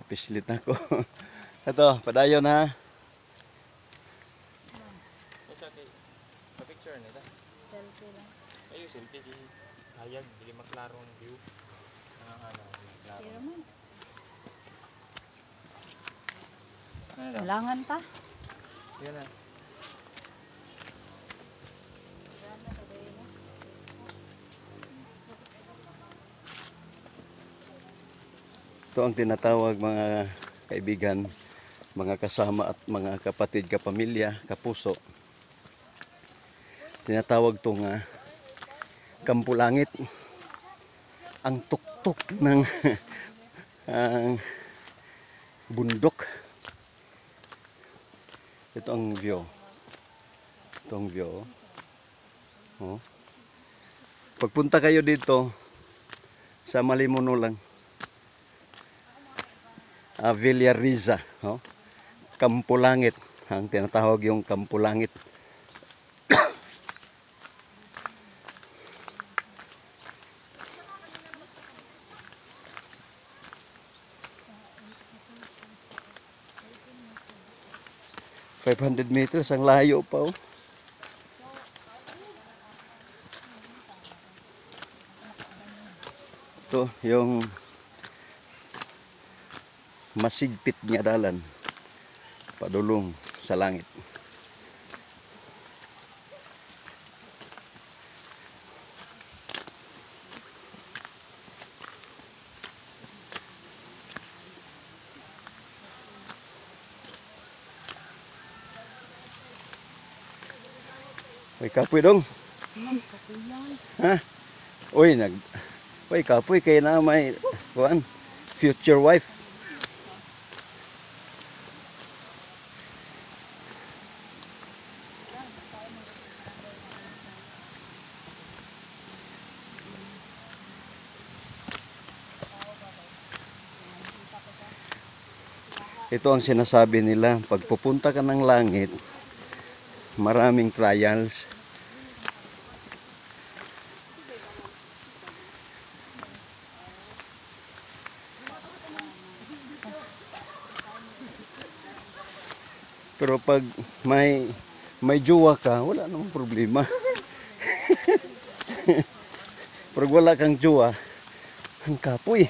Pislit na ko. Ito, padayon ha. Isa kay picture nito. Selfie lang. Ayo selfie di hayag dili maklaro ang view. Ano, maklaro. Pero man. Ano? Kailangan pa. Yan na. Ito ang tinatawag mga kaibigan, mga kasama at mga kapatid, kapamilya, kapuso. Tinatawag ito nga Kampo Langit. Ang tuktok ng ang bundok. Ito ang view. Ito ang view. Oh. Pagpunta kayo dito sa Malimuno lang. Villariza, oh. Kampo Langit, ang tinatawag yung Kampo Langit. $500 ang layo pa, oh. Ito yung masigpit nga dalan padulong sa langit. Uy, kapoy dong. Ha? Uy, uy, kapoy kay na may kuan future wife. Ito ang sinasabi nila, pag pupunta ka ng langit, maraming trials. Pero pag may jowa ka, wala namang problema. Pag wala kang jowa, ang kapoy.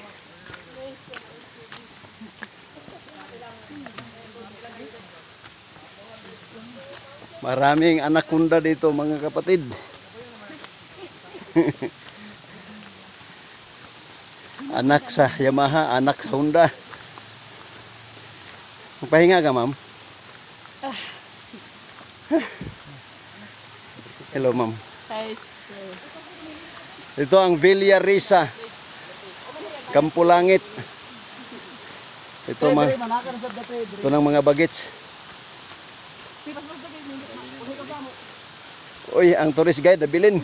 Maraming anaconda dito mga kapatid. Anak sa Yamaha, anak sa Honda. Pahinga ka, ma'am? Hello, ma'am. Hi. Ito ang Villariza, Kampo Langit. Ito ng mga bagets. Uy, ang tourist guide nabilin.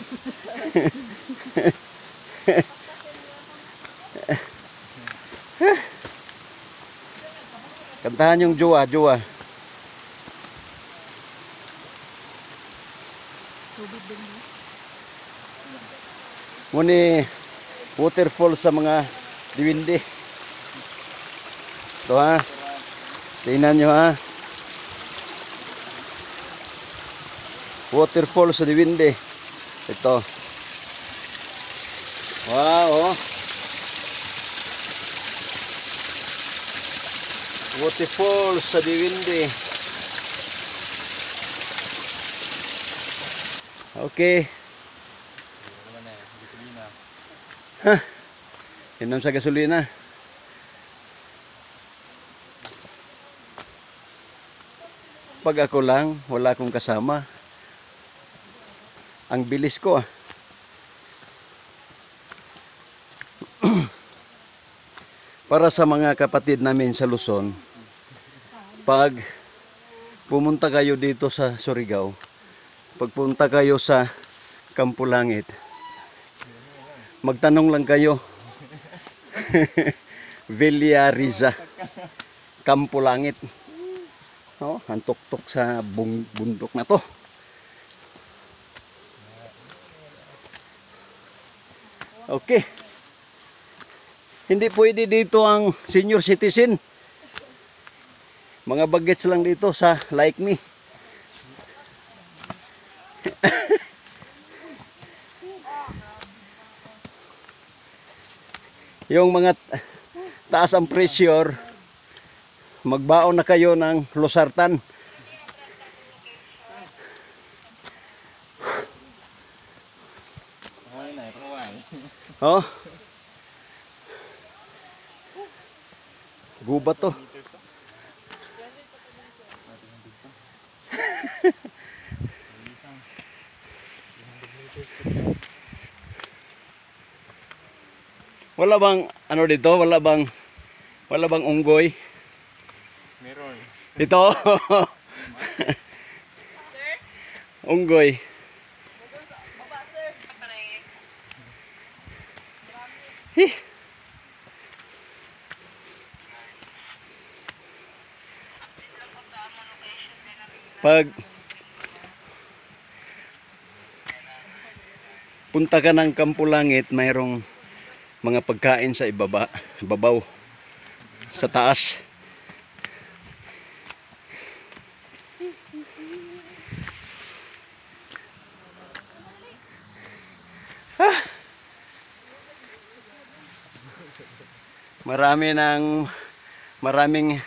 Kantahan yung jowa, jowa. Muni waterfall sa mga diwindi. Ito ha. Tingnan nyo ha. Waterfall sa Diwindi. Ito. Wow, oh. Waterfall sa Diwindi. Okay. Ha. Inom sa gasolina. Pag ako lang, wala akong kasama. Ang bilis ko ah. Para sa mga kapatid namin sa Luzon, pag pumunta kayo dito sa Surigao, pagpunta kayo sa Kampo Langit, magtanong lang kayo. Villariza, Kampo Langit. Oh, ang tuktok sa bundok na to. Okay. Hindi pwede dito ang senior citizen. Mga bagets lang dito sa Like Me. Yung mga taas ang pressure, magbaon na kayo ng losartan. Oh. Gubat to. Wala bang ano dito? Wala bang unggoy? Meron. Ito. Unggoy. Hih. Pag punta ka ng Kampo Langit, mayroong mga pagkain sa ibabaw, sa taas. Maraming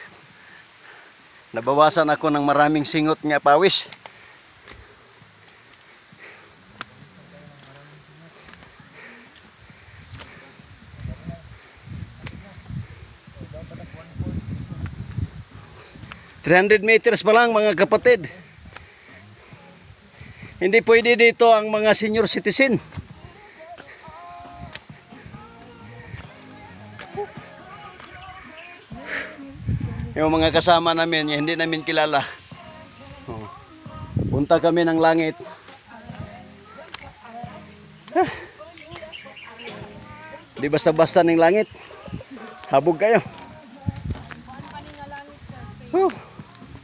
nabawasan ako ng maraming singot nga pawis. $300 meters pa lang mga kapatid. Hindi pwede dito ang mga senior citizen. Yung mga kasama namin, hindi namin kilala. Punta kami ng langit. Di basta-basta ng langit. Habog kayo.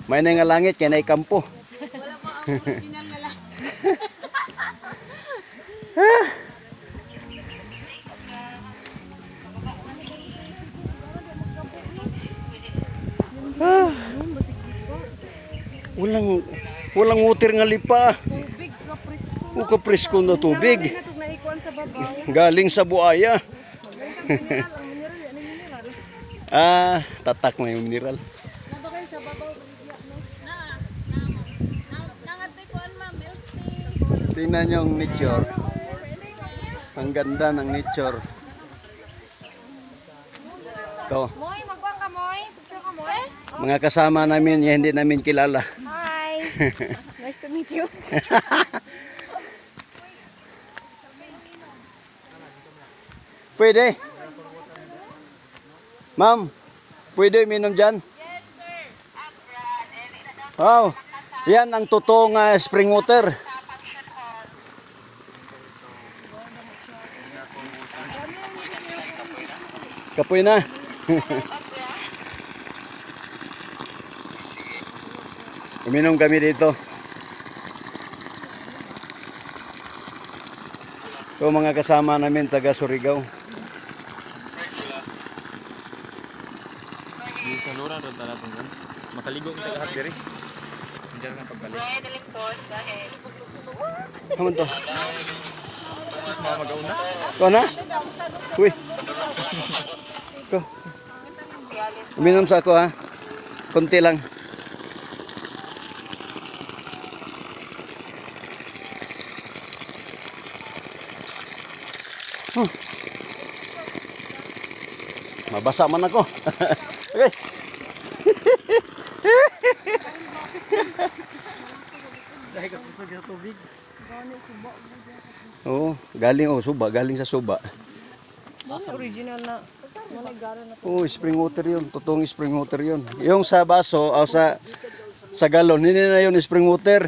May na nga langit, kaya na ikampo. Wala mo ang original na lang. Walang water nga lipa. Tubig ka presko. O kapresko na tubig. Natog na ikuan sa babaw. Galing sa buaya. Mineral, ang mineral, ano yung mineral? Tatak na yung mineral. Nato kayo sa babaw, baligya no. Nangatoy kuan ma, milk tea. Tingnan yung nature. Ang ganda ng nature. Ito. Moy, magkuan ka moy. Picture ka moy. Mga kasama namin, hindi namin kilala. Hi. Nice to meet you. Pwede? Ma'am, pwede minom dyan? Yes sir. Wow, yan ang totoong spring water. Kapoy na. Uminom kami dito. Ito mga kasama namin taga Surigao. Di sa lura doon tala tungkol. Makaligo kita lahat diri. Diyan na pagbalik. Kaman to? Mga mag-auna. Ito na? Uy. Ito. Uminom sa ako ha. Kunti lang. Mabasa man ako. Okay. Dahil ka kusog sa tubig. Oo, galing sa suba. Original na. Wala gara na. Oh, spring water yun. Totoong spring water yun. Yung sa baso, o sa galon, hindi na yun spring water.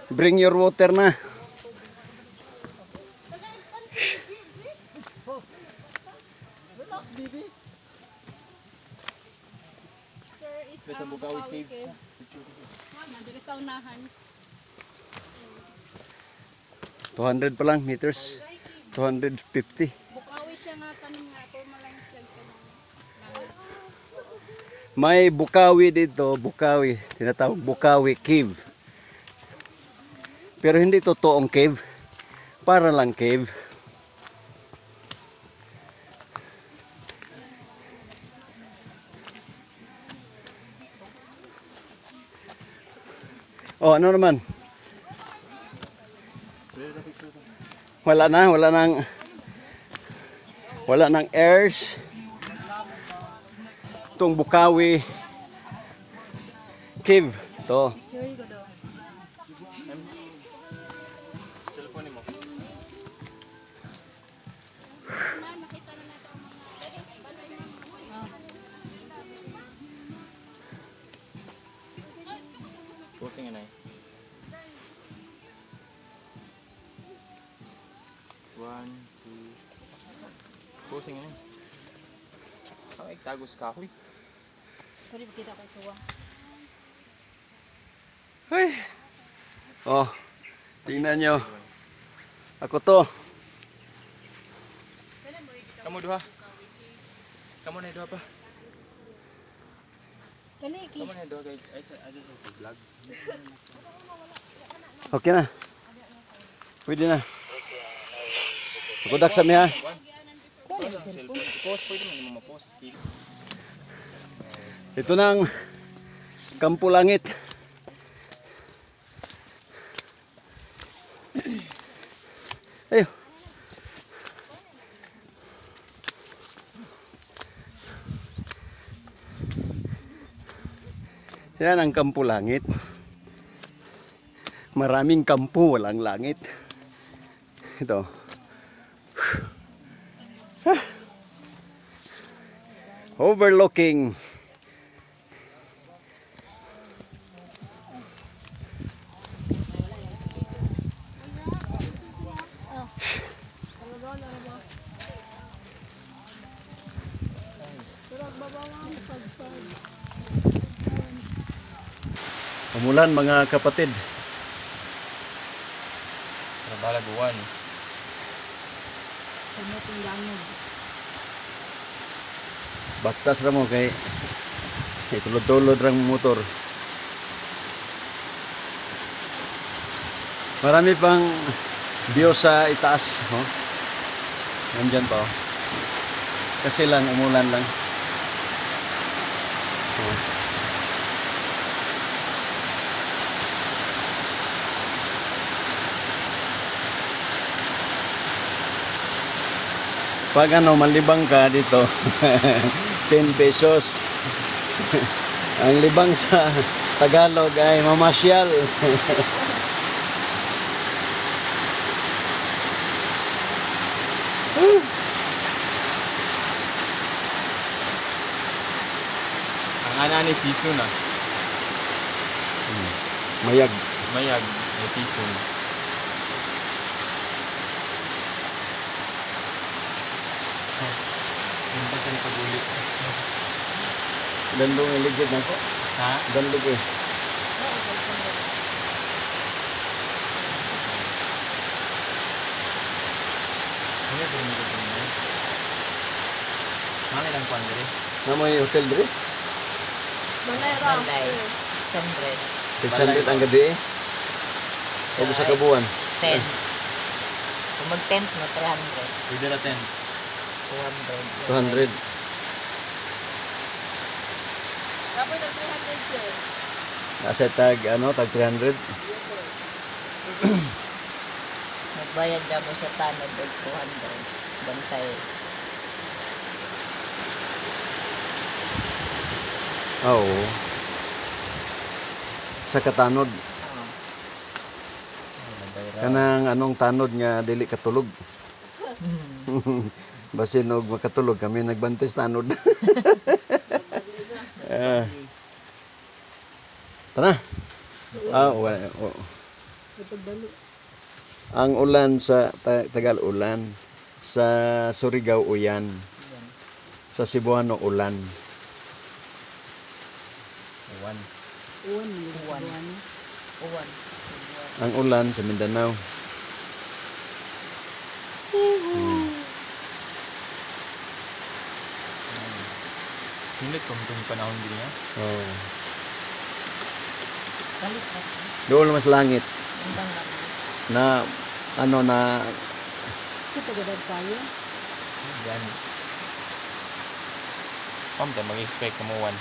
Bring your water na. Sir, is Sa Bugawi Cave. Mama, dito sa unahan. 200 pa lang meters. 250. Bukawi siya nga tanim nga ako malang siya. May Bukawi dito, Bukawi, tinatawag Bukawi Cave. Pero hindi totoong cave, para lang cave. Oh, ano naman? Wala nang airs. Itong Bukawi Cave to. Sorry ko daw. Cellphone mo. Posing na eh. 1, 2. Posing na eh. Ay, tagos ka ako eh. Sorry, kita ko suwa. Ay. Oh, tingnan nyo. Ako to. Kamu duha. Kamu na duha pa. Kaniki. Kamu na duha kay ay sa vlog. Okay na. Pwede na. Ako daksa mi ha. Post pwede mo ma-post. Ito nang Kampo Langit. Ayo. Yan ang Kampo Langit. Maraming kampo, walang langit. Ito. Overlooking umulan mga kapatid. Trabaho buwan. Ano itong langod? Baktas ra mo kay itulod-tulod rang motor. Marami pang view sa itaas, oh. Nandyan pa, oh. Kasi lang umulan lang. Oh. Pag ano, malibang ka dito, 10 pesos. Ang libang sa Tagalog ay mamasyal. Ang ana ni season ah. Mayag. Mayag ni season. Yung pa sa pagulit. Dandong iligid na ko. Ha? Dandog eh. Ano ba yung ito mo? Mami lang kwan diri. Namoy hotel diri. Manera. 600. 600 ang gabi eh. O sa kabuan. 10. Kung mag-tent mo, 300. Pwede na 10. 200. 200. Tapos na 300 sir. Nasa tag, ano, tag 300. Magbayad ka mo sa tanod ng 200. Bantay. Oo. Sa katanod. Oo. Kanang anong tanod nga dili katulog. Basin og makatulog kami nagbantis tanod. Tara. Ang ulan sa Tagal ulan, sa Surigao uyan, sa Cebuano ulan. Uwan. Uwan. Ang ulan sa Mindanao. Sulit kung itong panahon din niya. Oh. Balik na. Doon mas langit Hanggang lang. na ano na Kita gadad tayo. Yan. Pamta, mag-expect ka mo one.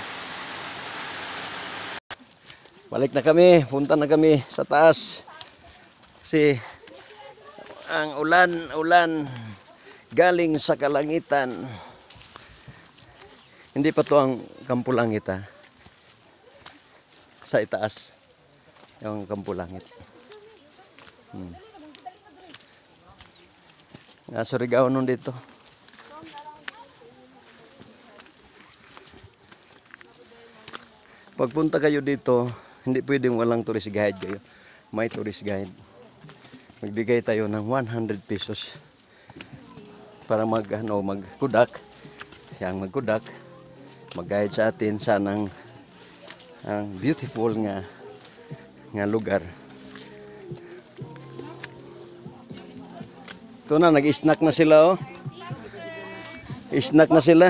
balik na kami, punta na kami sa taas. Kasi ang ulan galing sa kalangitan. Hindi pa to ang Kampo Langit ha. Sa itaas. Yung Kampo Langit. Nga Surigao nun dito. Pagpunta kayo dito, hindi pwedeng walang tourist guide kayo. May tourist guide. Magbigay tayo ng 100 pesos para magkudak. Yang magkudak, mag-guide sa atin sa ang beautiful nga lugar. Ito na, nag-snack na sila oh. Snack na sila.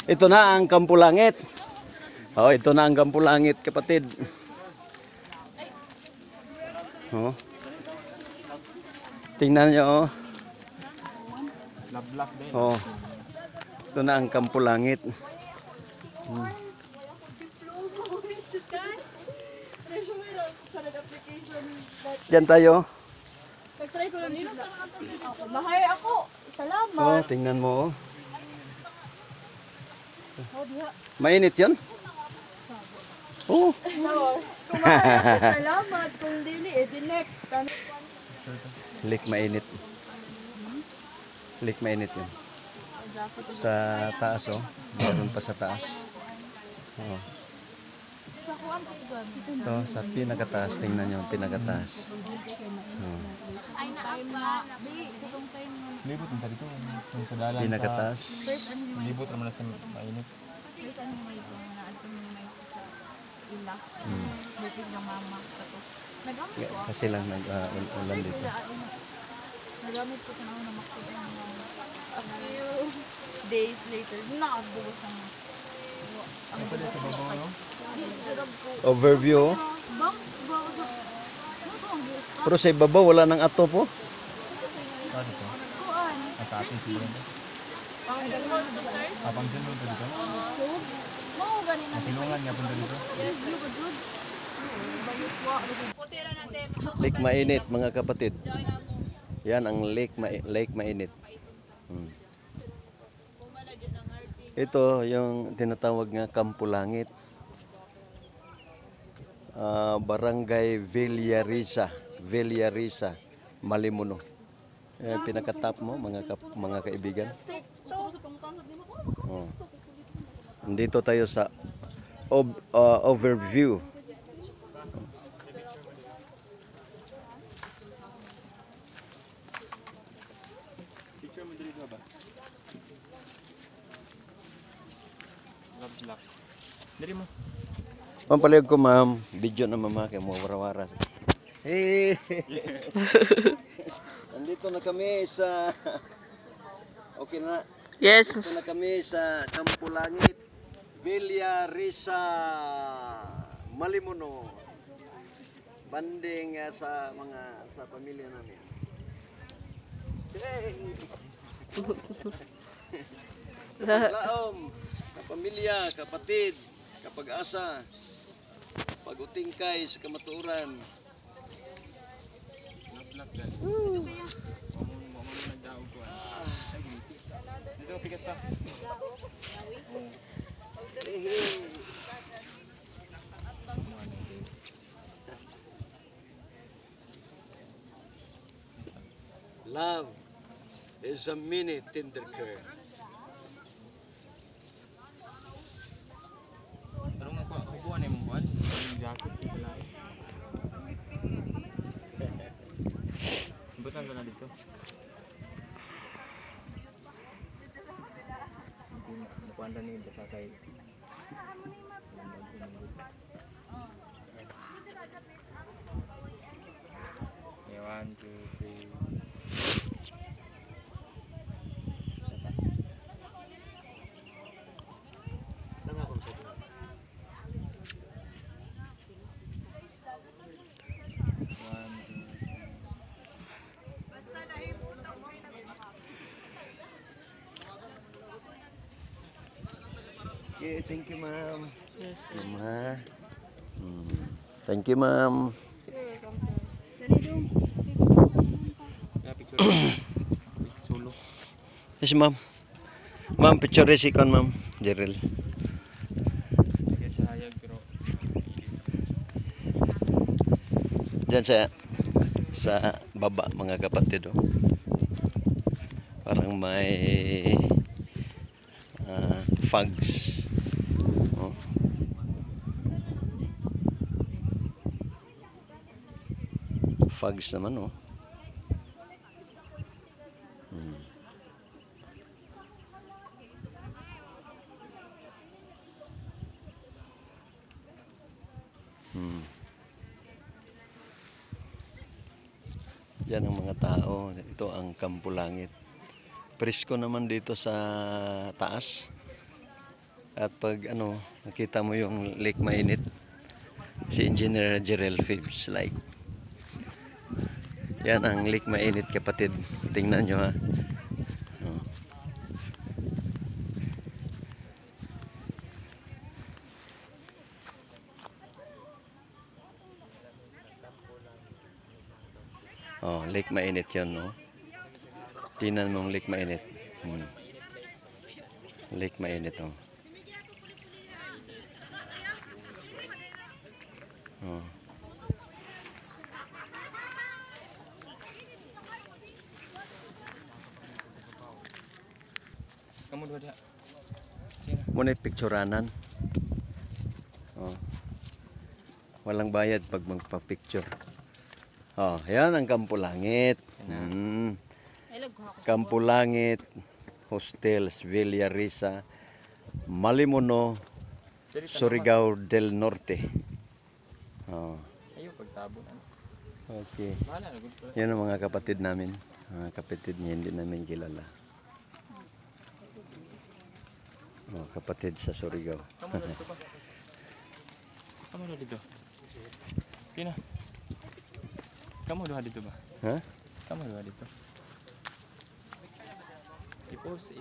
Ito na ang Kampo Langit. Oh, ito na ang Kampo Langit, kapatid. Oh. Tingnan niyo oh. Lablak din. Oh. Ito na ang Kampo Langit. Diyan tayo. Nag-try ko lang dito. Bahay ako. Salamat. Oh, tingnan mo oh. Oh, diha. Mainit 'yon? Oh. Kumahay ako. Salamat. Kung dili, the next. Lake mainit. Lake mainit 'yun. Sa taas oh. Meron pa sa taas. Oh. Sa kuwan ko sa Ito sa pinakataas, tingnan niyo, pinakataas. Oh. ay naapa. Di, kung tayo Libot ang dito. Yung sa dalan Pinakataas. Libot naman na sa mainit. First ano may ito, naadto mo may sa ila. Butig ng mama ko to. Nagamit ko. Kasi lang nag-ulan dito. Nagamit ko na na makuha a few days later. Nakabubos ang Ano pa dito sa babaw, no? Overview. Oh. bangs ba? Ano to ang buhos ka? Pero sa ibabaw wala nang ato po. Ah, dito. Kuan. Ang sa atin siguro. Ang ganun to sir. Apang dyan mo dito. So, mao ganin na. Masilungan nga punta dito. Yes, you good good. Bayot wa. Lake Mainit, mga kapatid. Yan ang Lake Mainit. Ito yung tinatawag nga Kampo Langit. Barangay Villariza, Malimuno. Pinakatap mo mga kaibigan. Oh. Nandito tayo sa overview. Picture mo dito ba? Lablak. Dali mo. Pampalayag ko ma'am, video na mama kay mo warawara. Hey. Nandito na kami sa okay na. Yes. Nandito na kami sa Kampo Langit, Villariza, Malimuno. Banding sa pamilya namin. Hey. Laom, kapamilya, kapatid, kapag-asa, pag-utingkay sa kamaturan. Lablak gan. Mo nagdaog ko. Dito pikas pa. Love is a mini Tindercare. Pero mo pa kuha na mo buwan. Yung jacket ko pala. Butan ka na dito. Nakuanda ni sa kay. Yeah, 1, 2, 3. Okay, thank you, ma'am. Yes, sir. Mama. Thank you, ma'am. You're welcome, sir. Dali dong. Ya, picture. Solo. Yes, ma'am. Ma'am, picture si kon, ma'am. Jerel. Sige siya hayag pero Diyan sa baba, mga kapatid. Oh. Parang may fogs. Oh. Fogs naman, oh. Yan ang mga tao. Ito ang Kampo Langit. Presko naman dito sa taas. At pag nakita mo yung Lake Mainit, si Engineer Jerel Phipps like. Yan ang Lake Mainit, kapatid. Tingnan nyo, ha. Oh, Lake Mainit yun, no? Tingnan mo ang Lake Mainit. Lake Mainit, oh. Oh. kamu dua dia. Sini. Muna picturanan. Oh. Walang bayad pag magpa-picture. Oh, yan ang Kampo Langit. Kampo Langit, Hostels, Villa Risa, Malimono, Surigao del Norte. Oh. Ayo pagtabon ano. Okay. Bahala na gud. Yan ang mga kapatid namin. Mga kapatid niya hindi namin kilala. Oh, kapatid sa Surigao. Kamu dito ba? Kamu dito. Sino? Kamu dito ba? Ha? Kamu dito. Ipos.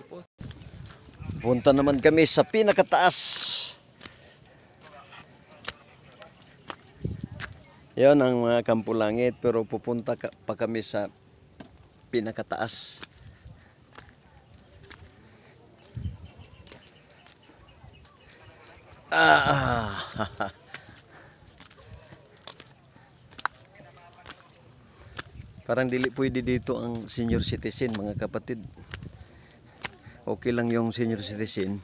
Punta naman kami sa pinakataas. Yan ang mga Kampo Langit, pero pupunta pa kami sa pinakataas. Parang dili pwede dito ang senior citizen, mga kapatid. Okay lang yung senior citizen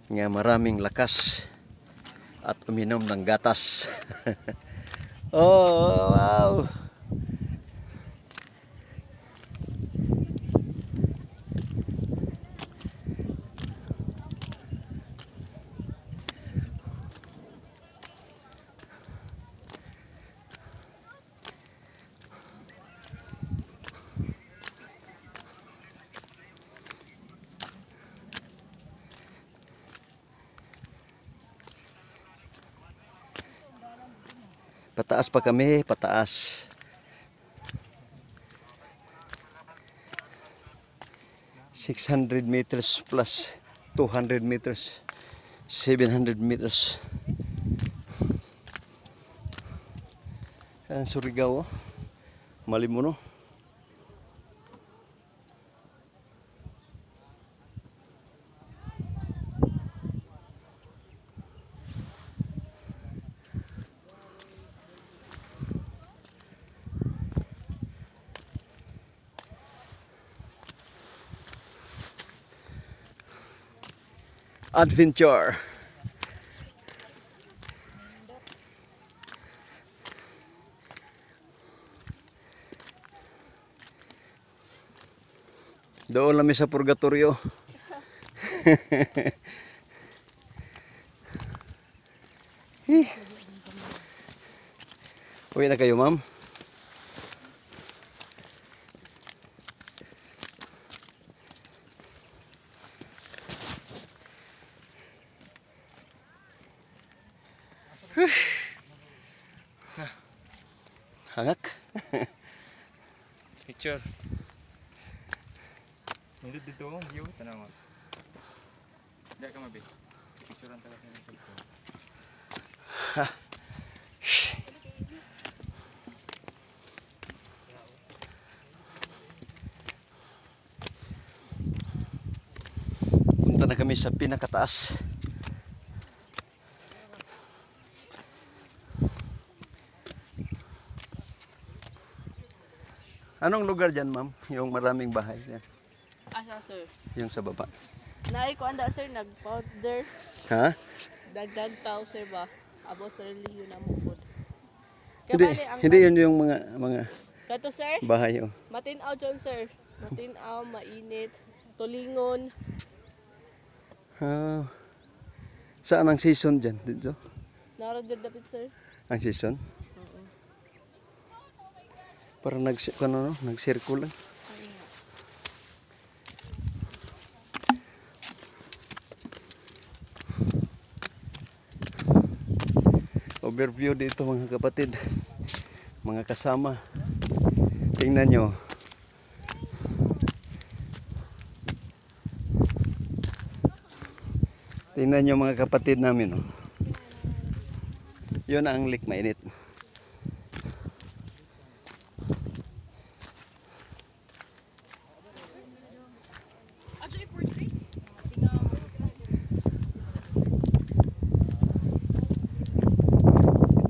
nga maraming lakas at uminom ng gatas. Oh, wow! Pataas pa kami, pataas. $600 plus 200 meters, 700 meters. Yan, Surigao, Malimono. Adventure. Doon kami sa purgatorio. Uwi na kayo, ma'am. Hangak. Picture. Nindot dito ang view tanaw. Dai ka mabi. Picturean talaga ng cellphone. Punta na kami sa pinakataas. Anong lugar dyan, ma'am? Yung maraming bahay yan. Asa, sir? Yung sa baba. Naay ko anda, sir, nag-powder. Ha? Dagdag tao, sir ba? Abo, sir, liyo na mo po. Hindi, hindi yun yung mga Kato, sir? bahay. Oh. Matinaw dyan, sir. Matinaw, mainit, tulingon. Ah, saan ang season dyan? Dito? Narod dyan dapat, sir. Ang season? Para nag-circle lang. Overview dito mga kapatid. Mga kasama. Tingnan nyo. Tingnan nyo mga kapatid namin. Oh. Yun ang Lake Mainit.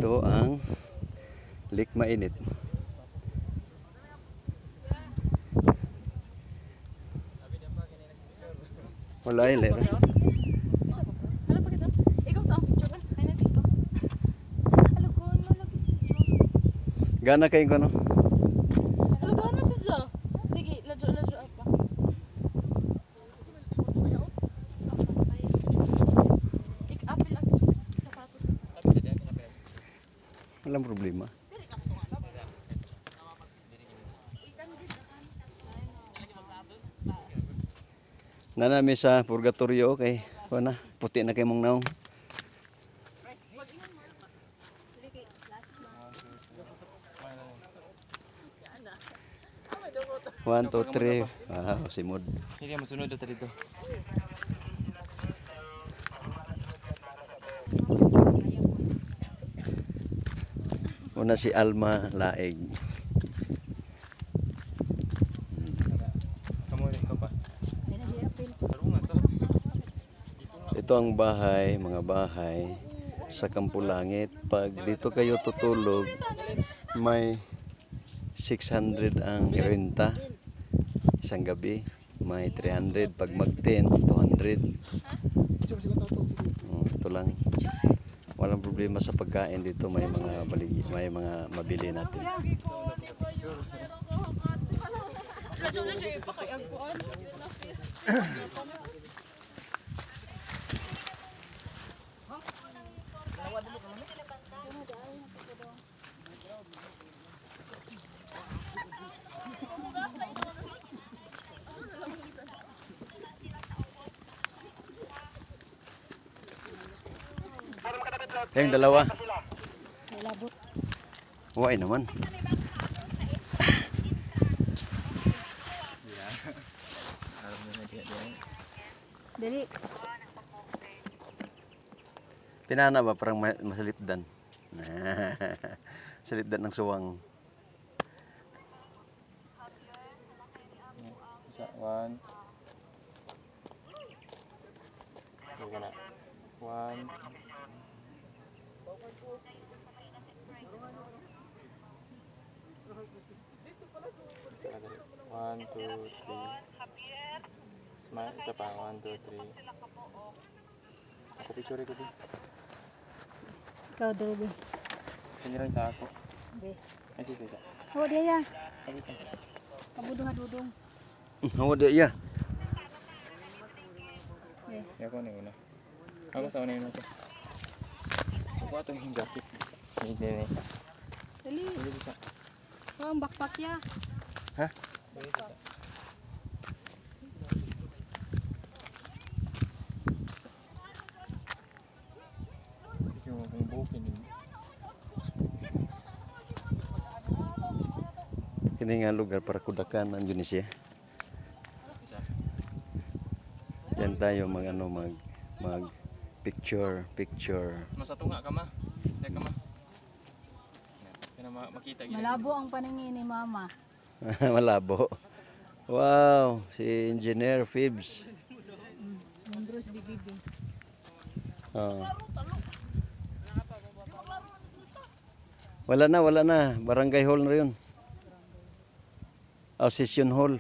Ito ang Lake Mainit. Wala yun, Lera. Hala pa kita. Ikaw sa picture ka. Ay, natin ko. Hala ko, nalagi si Jo. Gana kayo ko, no? Hala ko, na si Jo. Sige, ladyo pa. Ik-apil ang sapatos. Walang problema. Nanami sa purgatorio kay na puti na kay mong naong. One, two, three. Wow, simod. Hindi kayo masunod ito dito. Una si Alma Laeg. Kamu ikaw pa. Pero nga sa Ito ang bahay, mga bahay sa Kampulangit. Pag dito kayo tutulog, may 600 ang renta isang gabi. May 300 pag mag-10, 200. Ito lang. Walang problema sa pagkain dito, may mga mabili natin. Yung dalawa. Labot. Huwag naman. Dali. Pinana ba parang masalipdan? Salipdan ng suwang. isa, one. Ito na. One. Isa na dali. One, two, three. Smile. Isa pa. One, two, three. Ako picture ko din. Ikaw, Dali. Hindi lang sa ako. Be. Ay, isa. Oh, dia ya. Sabi ko. Kabudung-dudung. Huwag di iya. Yan ako na yun na. Ako sa una yun ako. So, kuha ito yung jacket. Hindi na. Dali. Hindi bisa. Oh, ang backpack ya. Hindi bisa. Yung akong bukin yun. Kini nga lugar para kudakan ang Indonesia. Isa. Diyan tayo mag Picture, picture. Masa tunga ka ma. Dai ka ma. Kaya makita gid. Malabo ang paningin ni mama. Malabo. Wow, si Engineer Phoebs. Mundros BBB. Oh. Wala na. Barangay hall na yun. Oh, session hall.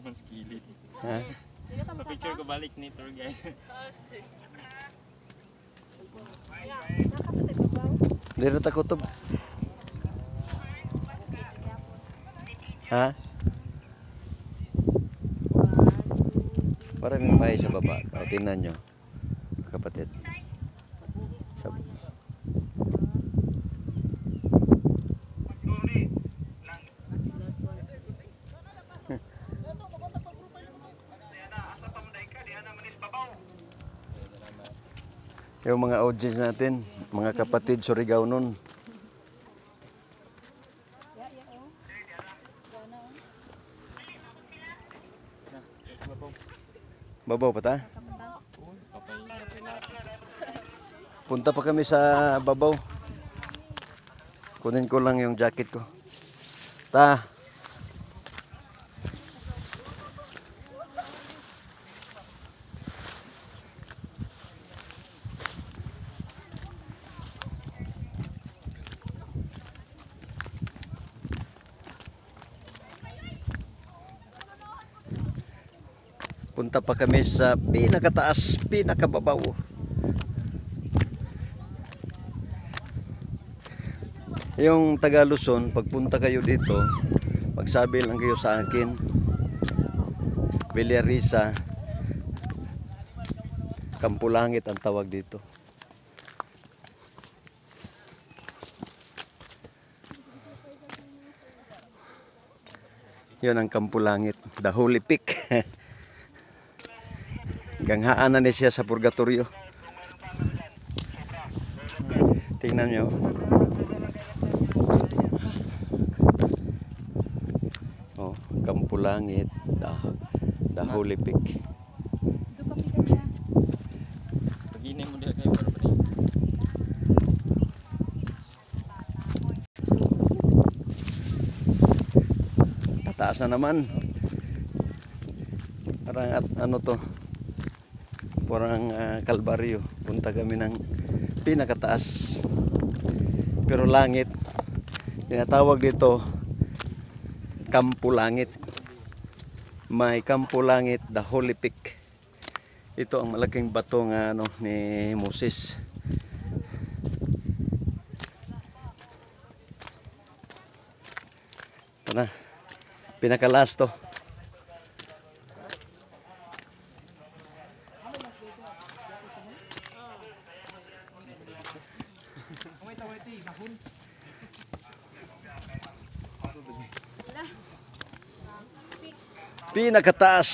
Mas kilid. Ha? Picture ko balik ni tour guide. Dito ta kutob. Ha? Maraming bahay sa baba. O, tingnan nyo, kapatid. Sa... Yung mga audience natin, mga kapatid Surigao nun. Babaw pa ta? Punta pa kami sa babaw. Kunin ko lang yung jacket ko. Ta. Punta pa kami sa pinakataas, pinakababaw. Yung taga Luzon, pagpunta kayo dito, magsabi lang kayo sa akin, Villarisa, Kampulangit ang tawag dito. Yun ang Kampulangit, the Holy Peak. Ganghaan na ni siya sa purgatorio. Tingnan nyo. Oh, Kampulangit, the Holy Peak. Ito pa kita niya. Pagini mo dia kayo para pa. Pataas na naman. Parang ano to? Parang Kalbaryo. Punta kami ng pinakataas. Pero langit. Tinatawag dito Kampulangit. May Kampulangit, the Holy Peak. Ito ang malaking bato nga ano ni Moses. Ito na. Pinakalas to. Pinakataas.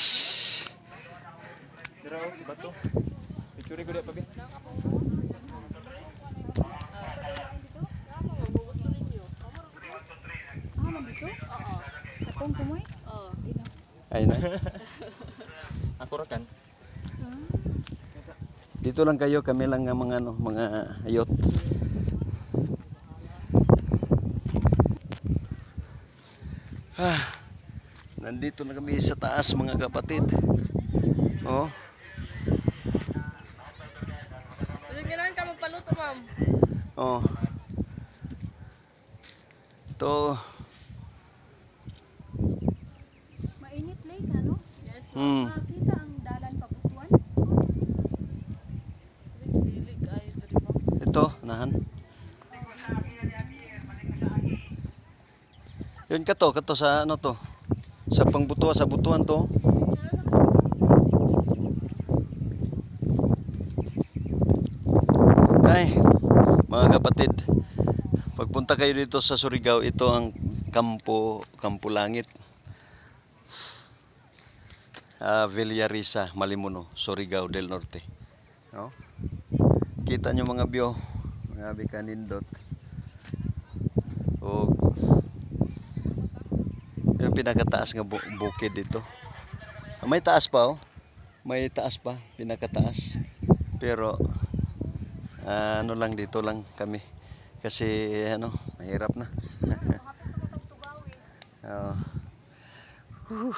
Dira si bato. Picture ko dia pa bi. Nandito? Oo. Akong kumoy? Oo. Ay na. Ako ra kan. Dito lang kayo, kami lang nga mga ano, mga ayot. Nandito na kami sa taas mga kapatid. Oh. Kailangan ka magpaluto, ma'am. Oh. Ito. Mainit late, ano? Yes, Makita ang dalan pabutuan. Dilig ay dali mo. Ito, nahan. Yun kato sa ano to? Sa pangbutuan, sa butuan to. Ay, mga kapatid, pagpunta kayo dito sa Surigao, ito ang Kampulangit. Villarisa, Malimuno, Surigao del Norte. No? Kita nyo mga view, mga bikanindot. O yung pinakataas nga bukid dito. May taas pa oh. may taas pa, pinakataas. Pero ano lang, dito lang kami. Kasi ano, mahirap na. Oo. Whew.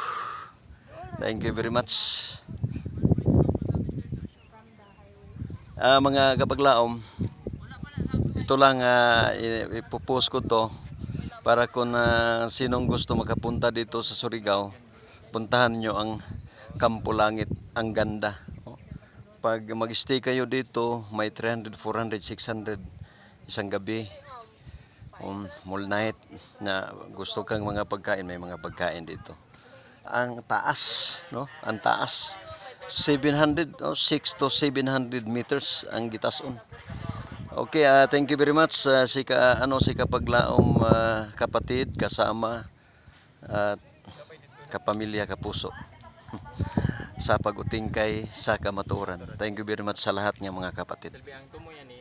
Thank you very much. Mga kapaglaom, ito lang ipopost ko to para kung sinong gusto makapunta dito sa Surigao, puntahan nyo ang Campo Langit. Ang ganda. Pag mag-stay kayo dito, may 300, 400, 600 isang gabi. Mall night na gusto kang mga pagkain, may mga pagkain dito. Ang taas, no? Ang taas. 700 o 6 to 700 meters ang gitason. Okay, thank you very much si kapaglaom kapatid, kasama at kapamilya, kapuso sa pagutingkay sa kamaturan. Thank you very much sa lahat ng mga kapatid. Silbi ang tumo yan